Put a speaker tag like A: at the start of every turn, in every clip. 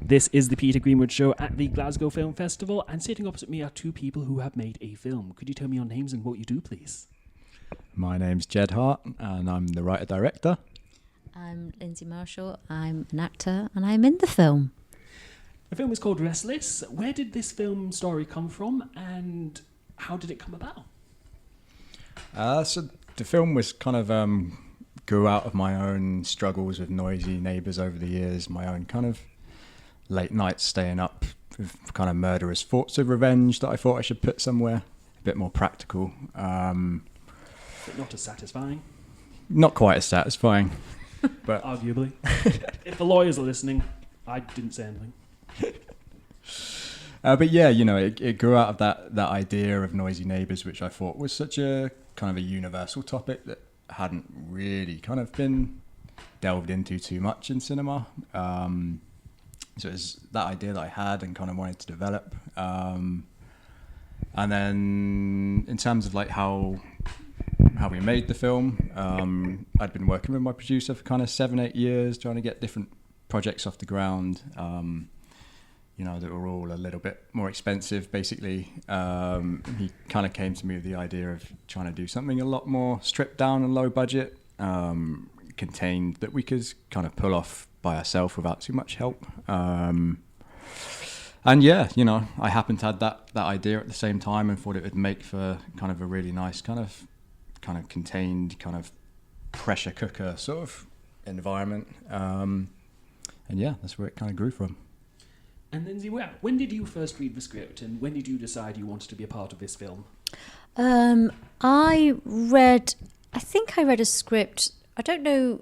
A: This is the Peter Greenwood Show at the Glasgow Film Festival, and sitting opposite me are two people who have made a film. Could you tell me your names and what you do, please?
B: My name's Jed Hart, and I'm the writer-director.
C: I'm Lyndsay Marshal, I'm an actor, and I'm in the film.
A: The film is called Restless. Where did this film story come from, and how did it come about?
B: So the film was kind of grew out of my own struggles with noisy neighbours over the years, my own kind of late nights staying up with kind of murderous thoughts of revenge that I thought I should put somewhere a bit more practical.
A: But not as satisfying.
B: Not quite as satisfying, but
A: arguably. If the lawyers are listening, I didn't say anything.
B: But yeah, you know, it grew out of that idea of noisy neighbours, which I thought was such a kind of a universal topic that hadn't really kind of been delved into too much in cinema. So it was that idea that I had and kind of wanted to develop. And then in terms of like how we made the film, I'd been working with my producer for kind of 7-8 years, trying to get different projects off the ground. You know, that were all a little bit more expensive, basically. He kind of came to me with the idea of trying to do something a lot more stripped down and low budget, contained, that we could kind of pull off by ourselves without too much help. And yeah, you know, I happened to have that idea at the same time and thought it would make for kind of a really nice kind of contained, kind of pressure cooker sort of environment. And yeah, that's where it kind of grew from.
A: And Lyndsey, when did you first read the script, and when did you decide you wanted to be a part of this film?
C: I think I read a script, I don't know,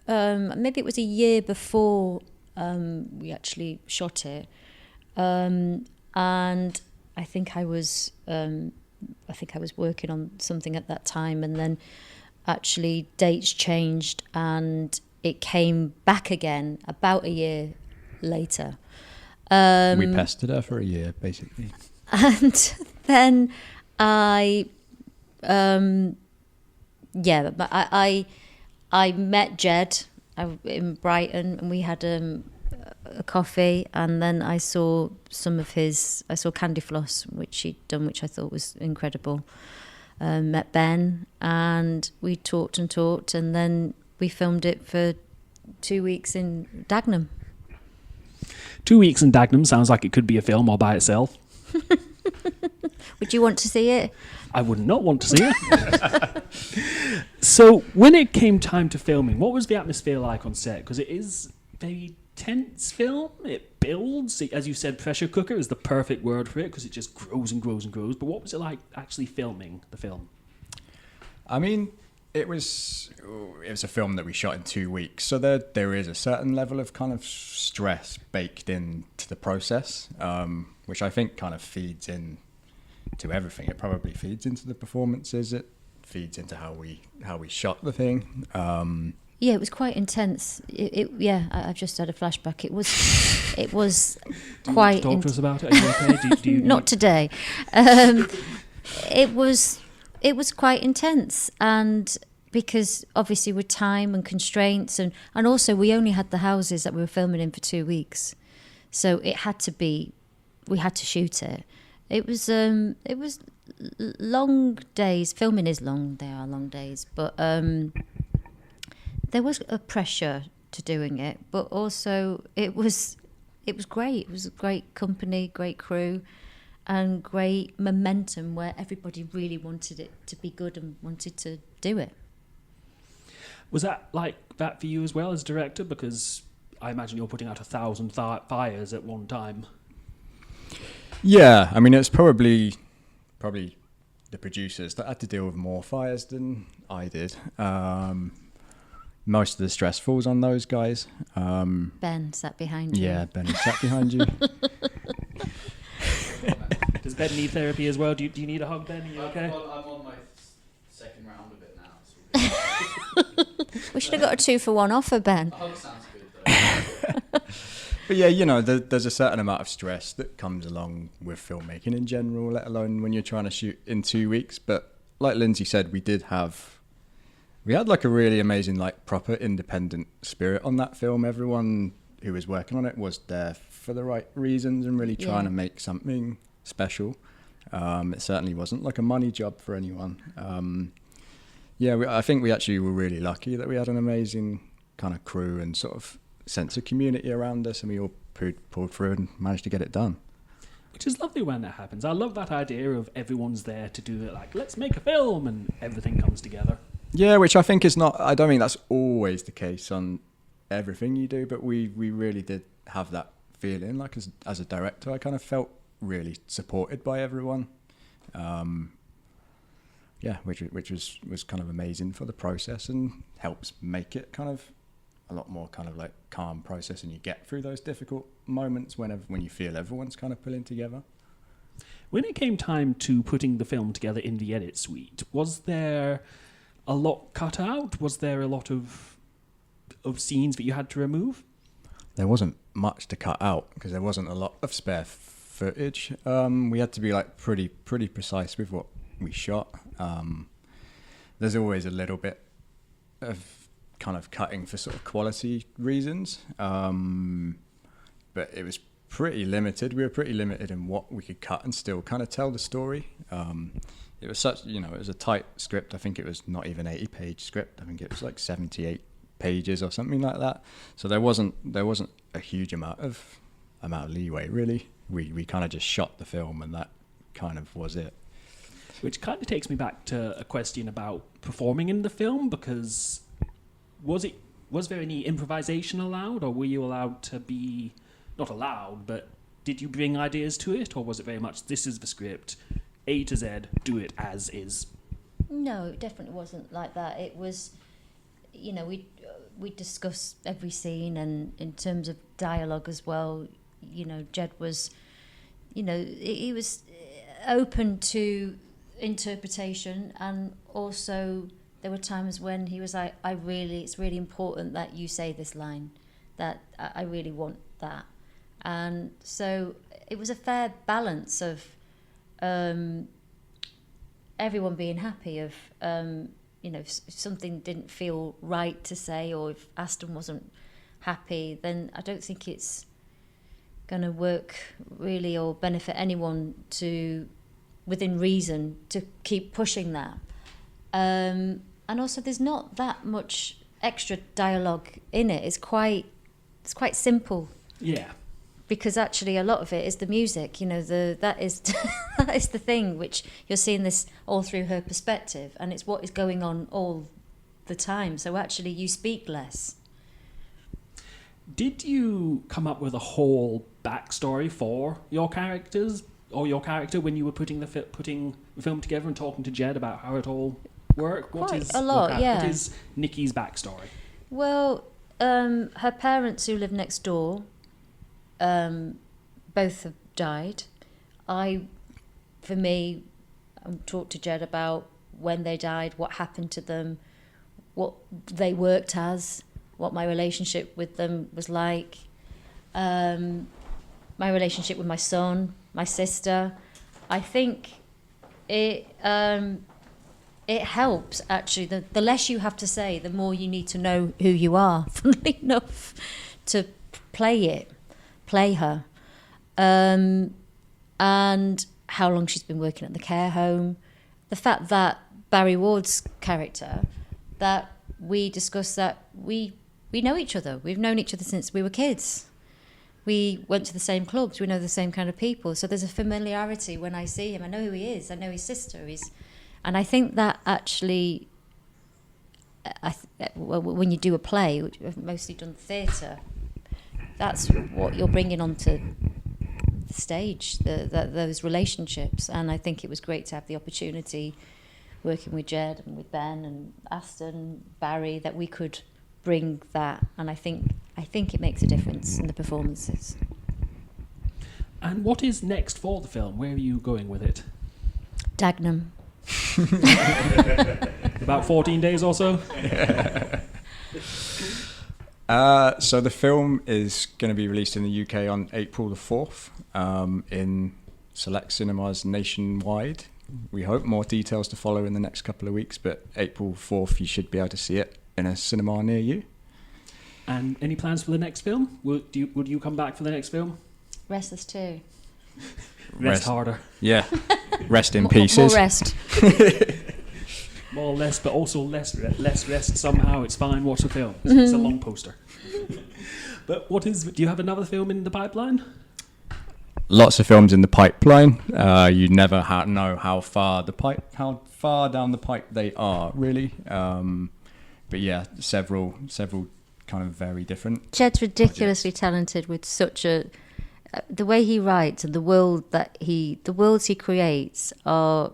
C: maybe it was a year before we actually shot it. And I think I was working on something at that time, and then actually dates changed and it came back again about a year later.
B: We pestered her for a year, basically.
C: And then I met Jed in Brighton, and we had a coffee, and then I saw Candy Floss, which he'd done, which I thought was incredible. Met Ben, and we talked, and then we filmed it for 2 weeks in Dagenham.
A: 2 Weeks in Dagenham sounds like it could be a film all by itself.
C: Would you want to see it?
A: I would not want to see it. So when it came time to filming, what was the atmosphere like on set? Because it is a very tense film. It builds. As you said, pressure cooker is the perfect word for it, because it just grows and grows and grows. But what was it like actually filming the film?
B: I mean, it was a film that we shot in 2 weeks, so there is a certain level of kind of stress baked into the process, which I think kind of feeds in to everything. It probably feeds into the performances. It feeds into how we shot the thing.
C: Yeah, it was quite intense. I've just had a flashback. It was quite.
A: Do you want to talk to us about it? Are you okay? Do you
C: Not today. It was quite intense, and because obviously with time and constraints, and also we only had the houses that we were filming in for 2 weeks, so we had to shoot it. It was long days. Filming is long. They are long days, but there was a pressure to doing it, but also it was great. It was a great company, great crew, and great momentum where everybody really wanted it to be good and wanted to do it.
A: Was that like that for you as well as director? Because I imagine you're putting out 1,000 fires at one time.
B: Yeah, I mean, it's probably the producers that had to deal with more fires than I did. Most of the stress falls on those guys.
C: Ben sat behind you.
B: Yeah, Ben sat behind you.
A: Does Ben need therapy as well? Do you need a hug, Ben? Are you okay?
D: I'm on my second round of it now. So
C: We should have got a 2-for-1 offer, Ben.
D: a hug sounds good though.
B: But yeah, you know, there's a certain amount of stress that comes along with filmmaking in general, let alone when you're trying to shoot in 2 weeks. But like Lyndsey said, we had like a really amazing, like proper independent spirit on that film. Everyone who was working on it was there for the right reasons and really trying to make something special. It certainly wasn't like a money job for anyone. I think we actually were really lucky that we had an amazing kind of crew and sort of sense of community around us, and we all pulled through and managed to get it done.
A: Which is lovely when that happens. I love that idea of everyone's there to do it, like, let's make a film, and everything comes together.
B: Yeah, which I think is not, I don't think that's always the case on everything you do, but we really did have that feeling. Like as a director, I kind of felt really supported by everyone. Which was kind of amazing for the process and helps make it kind of a lot more kind of like calm process, and you get through those difficult moments when you feel everyone's kind of pulling together.
A: When it came time to putting the film together in the edit suite, was there a lot cut out? Was there a lot of scenes that you had to remove?
B: There wasn't much to cut out because there wasn't a lot of spare footage. We had to be like pretty precise with what we shot. There's always a little bit of kind of cutting for sort of quality reasons, but it was pretty limited. We were pretty limited in what we could cut and still kind of tell the story. It was such, it was a tight script. I think it was not even 80-page script. I think it was like 78 pages or something like that. So there wasn't a huge amount of leeway really. We kind of just shot the film and that kind of was it.
A: Which kind of takes me back to a question about performing in the film, because was there any improvisation allowed, or were you allowed to be, not allowed, but did you bring ideas to it, or was it very much, this is the script, A to Z, do it as is?
C: No, it definitely wasn't like that. It was, we discussed every scene, and in terms of dialogue as well, Jed was, he was open to interpretation, and also there were times when he was like, it's really important that you say this line, that I really want that. And so it was a fair balance of everyone being happy, of if something didn't feel right to say, or if Aston wasn't happy, then I don't think it's going to work really or benefit anyone to, within reason, to keep pushing that. And also there's not that much extra dialogue in it. It's quite simple.
A: Yeah.
C: Because actually a lot of it is the music, that is that is the thing, which you're seeing this all through her perspective, and it's what is going on all the time. So actually you speak less.
A: Did you come up with a whole backstory for your characters, or your character, when you were putting the film together and talking to Jed about how it all worked?
C: Quite a lot, yeah.
A: What is Nikki's backstory?
C: Well, her parents, who live next door, both have died. For me, talked to Jed about when they died, what happened to them, what they worked as, what my relationship with them was like, my relationship with my son, my sister. I think it helps, actually. The less you have to say, the more you need to know who you are, funnily enough, to play her. And how long she's been working at the care home. The fact that Barry Ward's character, that we discussed that we know each other. We've known each other since we were kids. We went to the same clubs. We know the same kind of people. So there's a familiarity when I see him. I know who he is. I know his sister. And I think that actually, when you do a play, which I've mostly done theatre, that's what you're bringing onto the stage, those relationships. And I think it was great to have the opportunity, working with Jed and with Ben and Aston, Barry, that we could bring that. And I think it makes a difference in the performances.
A: And what is next for the film? Where are you going with it?
C: Dagenham.
A: About 14 days or so?
B: So the film is going to be released in the UK on April the 4th in select cinemas nationwide. We hope more details to follow in the next couple of weeks, but April 4th you should be able to see it in a cinema near you.
A: And any plans for the next film? Would you come back for the next film?
C: Restless too.
A: Rest harder.
B: Yeah. Rest in
C: More
B: pieces.
C: rest.
A: More or less, but also less rest somehow. It's fine. Watch the film. It's a long poster. But do you have another film in the pipeline?
B: Lots of films in the pipeline. You never know how far down the pipe they are, really. But yeah, several kind of very different.
C: Jed's ridiculously talented with such a the way he writes and the worlds he creates are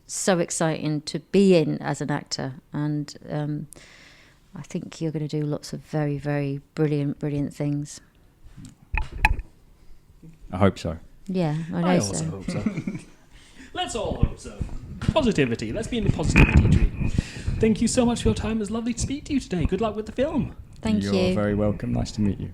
C: so exciting to be in as an actor, and I think you're going to do lots of very, very brilliant things.
B: I hope so.
C: Yeah, I know
A: I
C: so.
A: also hope so. Let's all hope so. Positivity. Let's be in the positivity tree. Thank you so much for your time. It was lovely to speak to you today. Good luck with the film.
C: Thank you.
B: You're very welcome. Nice to meet you.